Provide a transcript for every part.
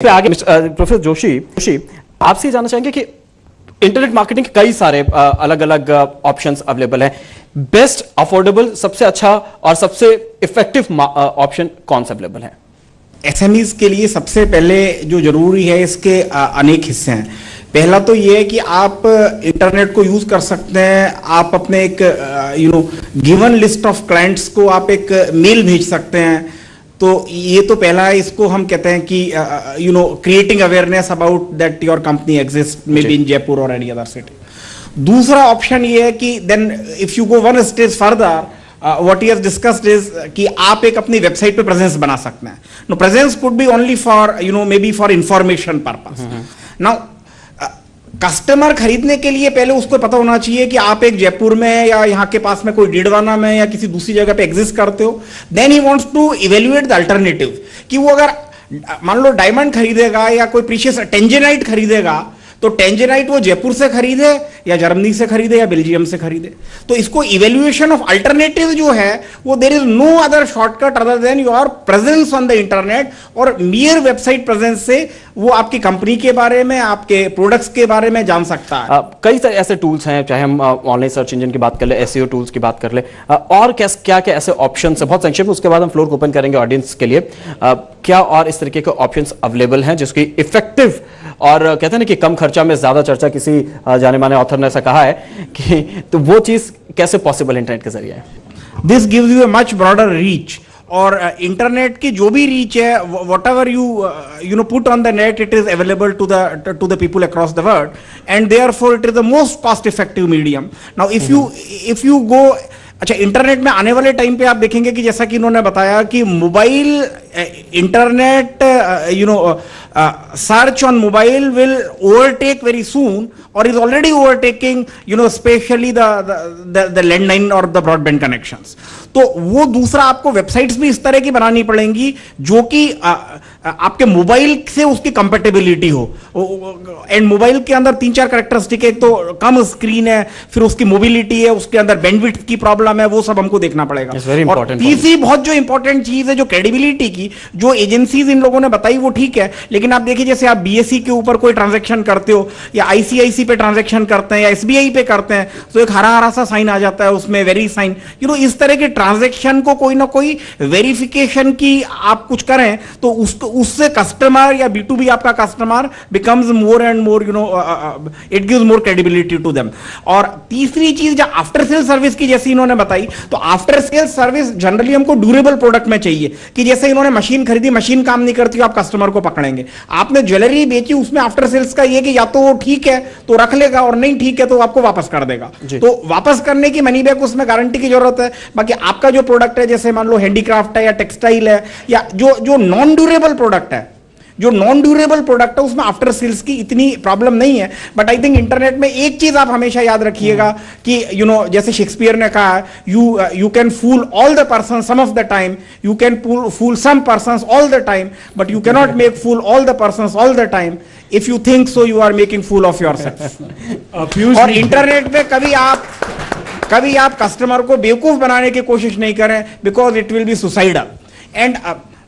पे आगे प्रोफेसर जोशी आपसे जानना चाहेंगे कि इंटरनेट मार्केटिंग के कई सारे अलग अलग ऑप्शंस अवेलेबल हैं। बेस्ट अफोर्डेबल सबसे अच्छा और सबसे इफेक्टिव ऑप्शन कौन सा अवेलेबल है? एसएमईज के लिए सबसे पहले जो जरूरी है, इसके अनेक हिस्से हैं। पहला तो ये है कि आप इंटरनेट को यूज कर सकते हैं। आप अपने एक गिवन लिस्ट ऑफ क्लाइंट्स को आप एक मेल भेज सकते हैं। तो ये तो पहला है, इसको हम कहते हैं कि creating awareness about that your company exist maybe in Jaipur और एनी अदर सिटी। दूसरा ऑप्शन ये है कि then if you go one stage further, what he has discussed is कि आप एक अपनी वेबसाइट पे प्रेजेंस बना सकते हैं। No presence could be only for maybe for information purpose. Now customer खरीदने के लिए पहले उसको पता होना चाहिए कि आप एक जयपुर में या यहाँ के पास में कोई डीडवाना में या किसी दूसरी जगह पे एग्जिस्ट करते हो। Then he wants to evaluate the alternative कि वो अगर मान लो डायमंड खरीदेगा या कोई प्रीशियस टेंजेनाइट खरीदेगा, तो टेंजेनाइट वो जयपुर से खरीदे या जर्मनी से खरीदे या बेल्जियम से खरीदे। तो इसको इवेल्युएशन ऑफ अल्टरनेटिव जो है वो there is no other shortcut other than your presence on the internet. और मियर वेबसाइट प्रेजेंस से वो आपकी कंपनी के बारे में, आपके प्रोडक्ट्स के बारे में जान सकता है। कई सारे ऐसे टूल्स हैं, चाहे हम ऑनलाइन सर्च इंजन की बात कर ले, एसईओ टूल्स की बात कर ले, और क्या क्या ऐसे ऑप्शन है? बहुत संक्षेप में, उसके बाद हम फ्लोर को ओपन करेंगे ऑडियंस के लिए। क्या और इस तरीके के ऑप्शंस अवेलेबल हैं जिसकी इफेक्टिव और कहते हैं ना कि कम खर्चा में ज्यादा चर्चा, किसी जाने माने ऑथर ने ऐसा कहा है कि तो वो चीज कैसे पॉसिबल इंटरनेट के जरिए है? This gives you a much broader reach. और इंटरनेट की जो भी रीच है, whatever you put on the net, it is available to the people across the world, and therefore it is the most cost effective medium. Now if you go, अच्छा, internet में आने वाले time पे आप देखेंगे कि जैसा कि इन्होंने बताया कि mobile internet search on mobile will overtake very soon or is already overtaking especially the landline or the broadband connections। तो वो दूसरा आपको वेबसाइट्स भी इस तरह की बनानी पड़ेंगी जो कि आपके मोबाइल से उसकी कंपेटेबिलिटी हो। एंड मोबाइल के अंदर 3-4 कैरेक्टरिस्टिक है, एक तो कम स्क्रीन है, फिर उसकी मोबिलिटी है, उसके अंदर बैंडविड्थ की प्रॉब्लम है, वो सब हमको देखना पड़ेगा। और तीसरी बहुत जो इंपॉर्टेंट चीज है, जो क्रेडिबिलिटी की, जो एजेंसीज इन लोगों ने बताई वो ठीक है, लेकिन आप देखिए जैसे आप बीएसई के ऊपर कोई ट्रांजैक्शन करते हो या आईसीआईसी पे ट्रांजैक्शन करते हैं या एसबीआई पे करते हैं, तो एक हरा हरा सा साइन आ जाता है उसमें, वेरी साइन। इस तरह के ट्रांजैक्शन को कोई ना कोई वेरिफिकेशन की आप कुछ करें तो उससे कस्टमर या B2B आपका customer becomes more and more it gives more credibility to them. और तीसरी चीज जो आफ्टर सेल सर्विस की, जैसे इन्होंने बताई, तो आफ्टर सेल सर्विस जनरली हमको ड्यूरेबल प्रोडक्ट में चाहिए कि जैसे इन्होंने मशीन खरीदी, मशीन काम नहीं करती, आप कस्टमर को पकड़ेंगे। आपने ज्वेलरी बेची, उसमें आफ्टर सेल्स का ये कि या तो वो ठीक है तो रख लेगा और नहीं ठीक है तो आपको वापस कर देगा। तो वापस करने की मनी बैक, उसमें गारंटी की जरूरत है। बाकी आपका जो प्रोडक्ट है, जैसे मान लो हैंडीक्राफ्ट है या टेक्सटाइल है या जो नॉन ड्यूरेबल प्रोडक्ट है, उसमें आफ्टर सेल्स की इतनी प्रॉब्लम नहीं है। बट आई थिंक इंटरनेट में एक चीज आप हमेशा याद रखिएगा कि जैसे शेक्सपियर ने कहा, you can fool all the person some of the time, you can fool some persons all the time, but you cannot make fool all the persons all the time. If you think so, you are making fool of yourself. और internet पे कभी आप customer को बेवकूफ बनाने की कोशिश नहीं करें, because it will be suicidal. And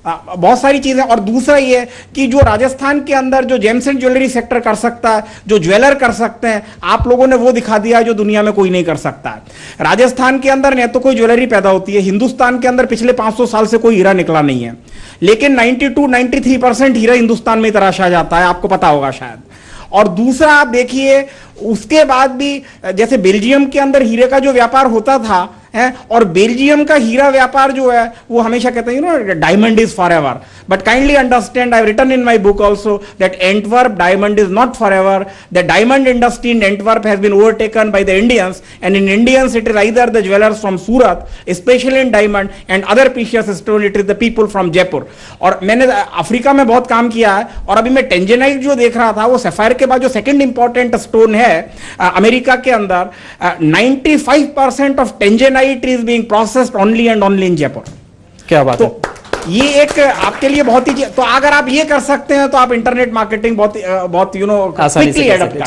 बहुत सारी चीजें। और दूसरा ये कि जो राजस्थान के अंदर जो जेम्स एंड ज्वेलरी सेक्टर कर सकता है, जो ज्वेलर कर सकते हैं, आप लोगों ने वो दिखा दिया जो दुनिया में कोई नहीं कर सकता है। राजस्थान के अंदर न तो कोई ज्वेलरी पैदा होती है, हिंदुस्तान के अंदर पिछले 500 साल से कोई हीरा निकला नहीं है, लेकिन 92-93% हीरा हिंदुस्तान में तराशा जाता है, आपको पता होगा शायद। और दूसरा आप देखिए, उसके बाद भी जैसे बेल्जियम के अंदर हीरे का जो व्यापार होता था है, और बेल्जियम का हीरा व्यापार जो है वो हमेशा कहते हैं diamond is forever. But kindly understand, I have written in my book also that Antwerp diamond is not forever. The diamond industry in Antwerp has been overtaken by the Indians, and in Indians it is either the jewellers from Surat specially in diamond and other precious stone, it is the people from Jaipur. और मैंने Africa में बहुत काम किया है, और अभी मैं टेंजेनाइट जो देख रहा था, वो सफायर के बाद जो सेकेंड इंपॉर्टेंट स्टोन है अमेरिका के अंदर, 95% of tanzanite is being processed only and only in Jaipur. क्या बात है। ये एक आपके लिए बहुत ही, तो अगर आप ये कर सकते हैं तो आप इंटरनेट मार्केटिंग बहुत क्विकली एडप्ट